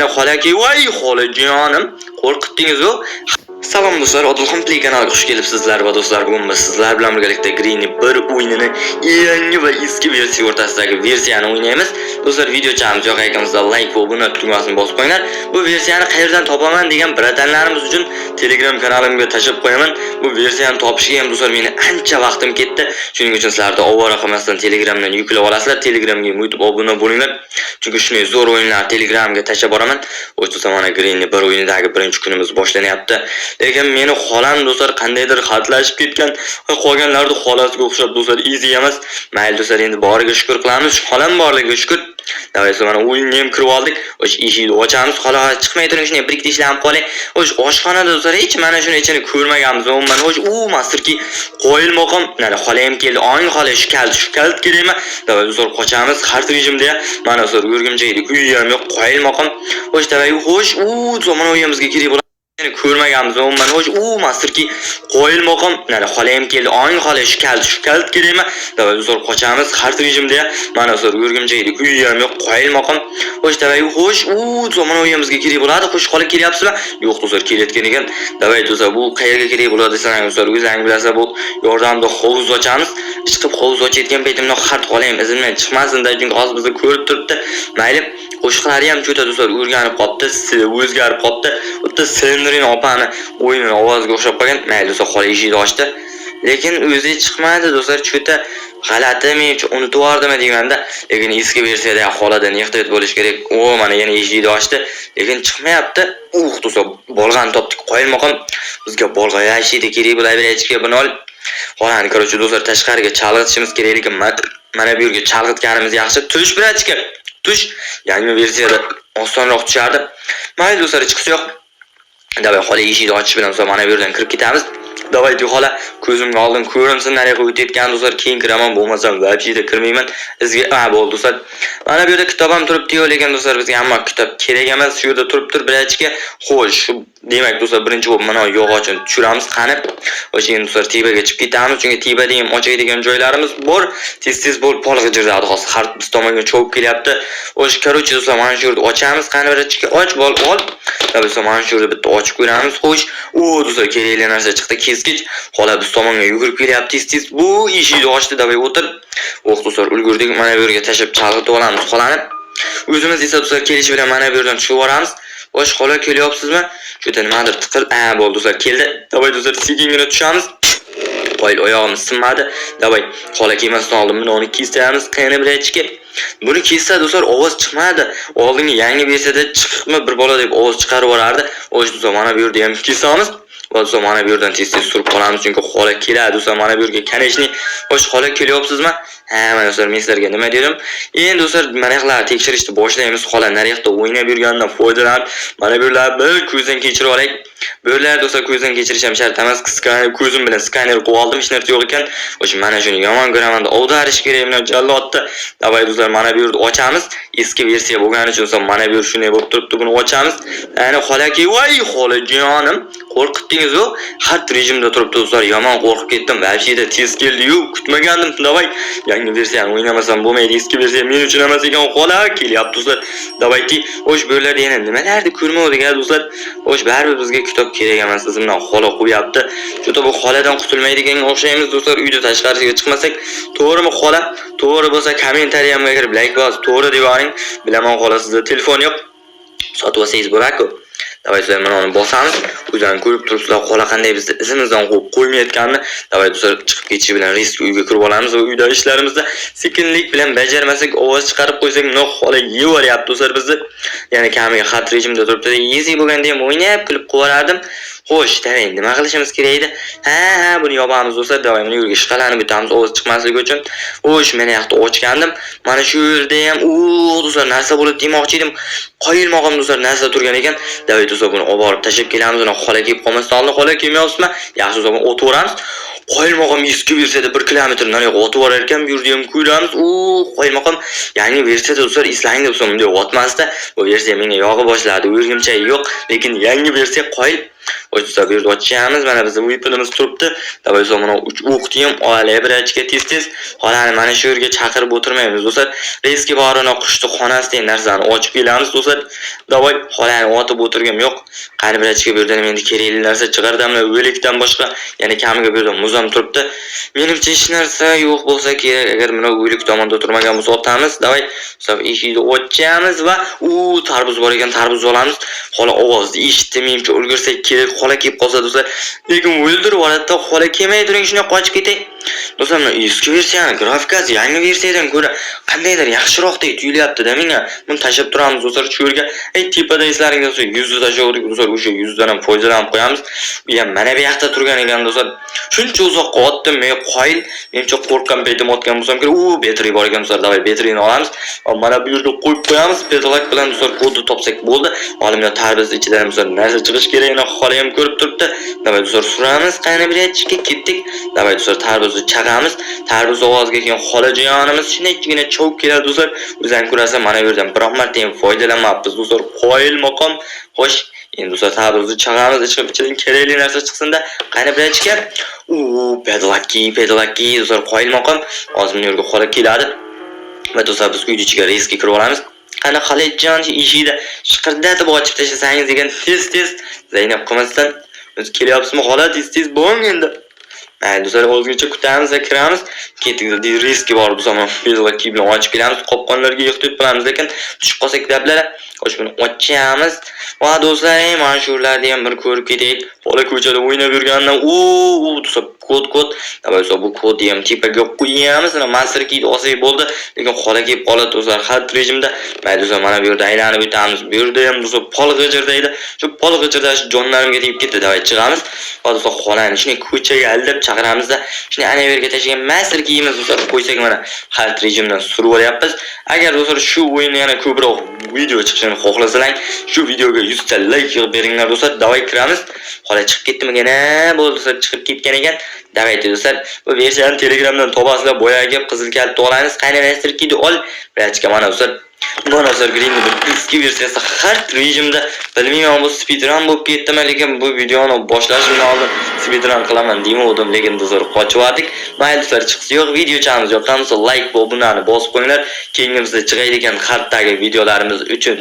Yani holaki voy xolajonim, qo'rqitdingiz-ku. Salom do'stlar, Odilxon Play kanaliga xush kelibsizlar va do'stlar, bugun biz sizlar bilan birgalikda Green bir o'yinini yangi va eski versiya o'rtasidagi versiyani o'ynaymiz. Do'stlar, video chamiz yo'q ekaningizda like va obuna tugmasini bosib qo'yinglar. Bu versiyani qayerdan topaman degan bratanlarimiz uchun Telegram kanalimga tashib qo'yaman. Bu versiyani topishga ham do'stlar meni ancha vaqtim ketdi. Shuning uchun sizlarda ovora qilmasdan Telegramdan yuklab olasizlar. Telegramga YouTube obuna bo'linglar. Chunki shunday zo'r o'yinlar Telegramga tashab boraman. O'sha mana Green bir o'yinidagi birinchi kunimiz boshlanyapti. Lekin meni xolam do'stlar qandaydir xatlashib ketgan, qolganlarni xolasiga o'xshab do'stlar easy emas. Mayli do'stlar, endi boriga shukr qilamiz. Xolam borligiga shukr. Davaysa mana o'yinga ham kirib oldik. O'sha eshikni ochamiz, xolos chiqmay turing, shunday bir ikkita ishlanib qolay. O'sha oshxonada do'stlar hech mana shuni ichini ko'rmaganmiz. Umuman o'sha masterki qo'yilmoqam. Mana xola ham keldi. Ong xola shu kalt kerakmi? Davay do'stlar qochamiz. Har rejimda mana do'stlar o'rgimchaydik. Uy ham yo'q, qo'yilmoqam. O'sha davay xo'sh, zamon o'yimizga kerak ko'rmaganmiz. Umuman o'sha masterki qo'yilmoqam. Mana xola ham keldi. Ong xola shu kalt kerakmi? Davay do'stlar qochamiz. Har rejimda mana do'stlar o'rgimchaydik. Uy ham yo'q, qo'yilmoqam. O'sha davay xo'sh, zamon o'yimizga kerak bo'ladi. Xo'sh xola kelyapsizmi? Yo'q do'stlar, kelayotgan ekan. Davay do'stlar, bu qayerga kerak bo'ladi desang do'stlar, o'zingiz bilasiz, bu yordamda hovuz ochamiz. Chiqib hovuz ochayotgan paytimda xart qolayim, izimdan chiqmasin-da, chunki hozir bizni ko'rib turibdi. Mayli, qo'shiqlari ham cho'ta do'stlar o'rganib qopti, o'zgarib qopti. Bitta Sendrin opani o'yinini ovoziga o'xshab qolgan. Mayli do'stlar, xola eshikni ochdi. Lekin o'zi chiqmadi do'stlar, cho'ta g'alati men unutib yubordimmi deganda, lekin eski versiyada xoladan ehtiyot bo'lish kerak. Mana yana eshikni ochdi, lekin chiqmayapti. Do'stlar, bolg'an topdik. Qo'yilmoqam. Bizga bolg'a yashidi kerak bo'laveradiga buni ol. Xolani korotchi do'stlar tashqariga chalg'itishimiz kerak, lekin mana bu yerga chalg'itganimiz yaxshi. Tush birachka. Tush. Yangi versiyada osonroq tushardi. Mayli do'stlar, chiqsa yo'q. Davay xola eshikni ochish bilan mana bu yerdan kirib ketamiz. Davay xola ko'zimga oldin ko'rinsin, nariga o'tayotgan do'stlar, keyin kiraman, bo'lmasam vabjida kirmayman. Izga bo'ldi do'stlar. Mana bu yerda kitob ham turibdi-yu, lekin do'stlar bizga hamma kitob kerak emas. Shu yerda turibdi birachka. Xo'sh, demak do'stlar, birinchi bo'lib mana yog'ochni tushiramiz, qani. O'sha endi do'stlar tepaga chiqib ketamiz, chunki tepada ham ochaydigan joylarimiz bor. Tez-tez bo'lib polg'i jirdadi hozir. Har biz tomonga cho'p kelyapti. O'sha korotchi do'stlar, mana shu yerda ochamiz, qani birachka. Och bol, ol. Do'stlar, mana shu yerda bitta ochib ko'ramiz. Xo'sh, do'stlar, kerakli narsa chiqdi. Keskich. Xola biz tomonga yugurib kelyapti. Tez-tez bu eshikni ochdi, davay o'tir. Do'stlar, ulgurdik. Mana bu yerga tashib chalg'itib olamiz xolani. O'zimiz esa do'stlar kelish bilan mana bu yerdan tushib boramiz. Xo'sh, xola kelyapsizmi? Shuda nimadir tiqil. Bo'ldi do'stlar, keldi. Davay do'stlar, sekingina tushamiz. Qo'yil oyog'imiz sinmadi. Davay, xola kelmasdan oldin buni uni kesamiz, qani birachka. Buni kessa do'stlar ovoz chiqmadi. Oldingi yangi versiyada chiqmi bir bola deb ovoz chiqarib yuborardi. O'sha do'stlar mana bu yerda ham kesamiz. Do'stlar, mana bu yerdan tez-tez surib qolamiz, chunki xola keladi. Do'stlar, mana bu yerga kaneshni. Xo'sh, xola kelyapsizmi? Mana do'stlar, men sizlarga nima dedim? Endi do'stlar, mana yoqlar tekshirishni boshlaymiz. Xola nariyoqda o'ynab yurgandan foydalanib, mana bu yerlar bir ko'zdan kechirib olaylik. Bu yerlar do'stlar ko'zdan kechirish ham shart emas. Ko'zim bilan skaner qo'yib oldim, hech narsa yo'q ekan. O'sha mana shuni yomon ko'raman, ovdarish kerak bilan jallodni. Davay do'stlar, mana bu yerni ochamiz. Eski versiya bo'lgani uchun mana bu yer shunday bo'lib turibdi, buni ochamiz. Ya'ni xolaki, voy xolajonim, qo'rqitdingiz-ku. Har rejimda turibdi do'stlar, yomon qo'rqib ketdim. Vabshida tez keldi-yu, kutmagandim. Davay, yangi versiyani o'ynamasam bo'lmaydi. Eski versiya men uchun emas ekan, xola kelyapti do'stlar. Davayki, o'sh bu yerlarda yana nimalarni ko'rmadik do'stlar. O'sh baribir bizga kitob kerak emas, bizimdan xola qo'yapti. Shuda bu xoladan qutulmaydiganga o'xshaymiz do'stlar. Uyda tashqarisiga chiqmasak, to'g'rimi xola? To'g'ri bo'lsa kommentariyamga kirib like bos, to'g'ri deb yoring. Bilaman xola, sizda telefon yo'q. Sotib olsangiz bo'lar-ku. Davay sizlar mana uni bosamiz. O'zdan ko'rib turibsizlar, xola qanday bizni izimizdan qo'yib qo'ymayotganini. Davay do'stlar, chiqib ketishi bilan risk uyga kirib olamiz va uyda ishlarimizni sekinlik bilan bajarmasak, ovoz chiqarib qo'ysak, xola yevaryapti do'stlar bizni. Ya'ni kamiga xat rejimda turibdi. Easy bo'lganda ham o'ynab kulib qo'yardim. Xo'sh, davay, nima qilishimiz kerak edi? Buni yopamiz do'stlar. Davay, buni yurga ishqalanib bitamiz ovoz chiqmasligi uchun. Xo'sh, men yoqda ochgandim. Mana shu yerda ham do'stlar narsa bo'lib demoqchi edim. Qo'yilmoqam do'stlar, narsa turgan ekan. Davay do'stlar, buni olib borib tashib kelamiz. Uni xola kelib qolmasdan oldin xola kelmayapsizmi? Yaxshi do'stlar, o'tib Qo'yilmoqam eski versiyada 1 kilometr nariga o'tib borar ekan. Bu yerda ham ko'ramiz. Qo'yilmoqam yangi versiyada do'stlar islang deb bunday o'tmasdi. Bu versiya menga yog'i boshladi. O'rgimchak yo'q, lekin yangi versiya qo'yil. O'tsa bu yerda ochamiz. Mana bizning weaponimiz turibdi. Davay mana 3 o'qni ham olay birachga tez-tez. Xolani mana shu yerga chaqirib o'tirmaymiz do'stlar. Reski borini qushni xonasi degan narsani ochib kelamiz do'stlar. Davay xolani otib o'tirgim yo'q. Qani birachga bu yerdan endi kerakli narsa chiqardimlar. O'likdan boshqa yana kamiga bu yerda muzam turibdi. Menimcha hech narsa yo'q bo'lsa kerak. Agar mana o'lik tomonda o'tirmagan bo'lsa otamiz. Davay hisob eshikni ochamiz va tarvuz bor ekan, tarvuz olamiz. Xola ovozni eshitdim, menimcha ulgursak kerak. Xola kelib qolsa do'stlar, lekin o'ldirib yuboradi-da, xola kelmay turing, shunday qochib ketay. Do'stlar, mana eski versiyani grafikasi yangi versiyadan ko'ra qandaydir yaxshiroqdek tuyulyapti-da menga. Buni tashab turamiz do'stlar, shu yerga. Tepada eslaringizda 100 ta tashlayverdik do'stlar, o'sha 100 dan ham foydalanib qo'yamiz. Bu ham mana bu yoqda turgan ekan do'stlar. Shuncha uzoqqa otdim, men qoyil, menimcha qo'rqqan paytim otgan bo'lsam kerak. Battery bor ekan do'stlar, davay batteryni olamiz. Mana bu yerga qo'yib qo'yamiz. Pedalak bilan do'stlar kodni topsak bo'ldi. Olimlar tarbiz ichidan do'stlar narsa chiqish kerakini xola ham ko'rib turibdi. Davay do'stlar suramiz, qayna birachga ketdik. Davay do'stlar tarbizni chaqamiz. Tarbiz ovoziga kelgan xolajonimiz shunday chovib keladi do'stlar. O'zing ko'rasiz, mana bu yerdan biroq marta ham foydalanmayapmiz do'stlar. Qoyil maqom. Xo'sh, endi do'stlar tarbizni chaqamiz, ichidan kerakli narsa chiqsin-da. Qayna birachga. Pedalaki do'stlar, qoyil maqom. Hozir bu yerga xola keladi. Va do'stlar biz uyning ichiga reski kirib olamiz. Qani Xolidjon eshikda shiqirdatib ochib tashlasangiz degan tez Zaynab qilmasdan o'zi kelyapsizmi xola tez bo'ling endi. Mayli do'stlar, o'zgacha kutamiz va kiramiz. Ketdik, riski bor bu zamon. Bezlaki bilan ochib kelamiz, qopqonlarga yiqitib qolamiz, lekin tushib qolsak dablar. Xo'sh, buni ochamiz. Va do'stlar, mana shu yerlarni ham bir ko'rib ketaylik. Bola ko'chada o'ynab yurgandan do'stlar kod. Davay bu kodni ham tepaga qo'yamiz. Master key olsak bo'ldi, lekin xola kelib qoladi do'stlar, hard rejimda. Mayli do'stlar, mana bu yerda aylanib o'tamiz. Bu yerda ham do'stlar pol g'ijirlaydi. Shu pol g'ijirdash jonlarimga tegib ketdi. Davay chiqamiz. Va do'stlar xolani shunday ko'chaga aldab chaqiramizda, shunday ana yerga tashlagan master keyimiz do'stlar qo'ysak mana hard rejimdan surib olyapmiz. Agar do'stlar shu o'yinni yana ko'proq video chiqishini xohlasalar, shu videoga 100 ta like yig'ib beringlar do'stlar. Davay kiramiz. Xola chiqib ketdimi-gana? Bo'ldi do'stlar, chiqib ketgan ekan. Davay do'stlar, bu versiyani Telegramdan topasizlar, boyaga qizil kalit olamiz. Qayna master keyni ol. Birachka mana do'stlar. Mana do'stlar Green'ning bir eski versiyasi hard rejimda, bilmayman bu speedrun bo'lib ketdimi, lekin bu videoni boshlashimdan oldin speedrun qilaman demodim, lekin do'stlar qochib oldik. Mayli do'stlar, chiqsa yo'q, videochamiz yoqqan bo'lsa like va obunani bosib qo'yinglar. Keyingi bizda chiqaydigan harddagi videolarimiz uchun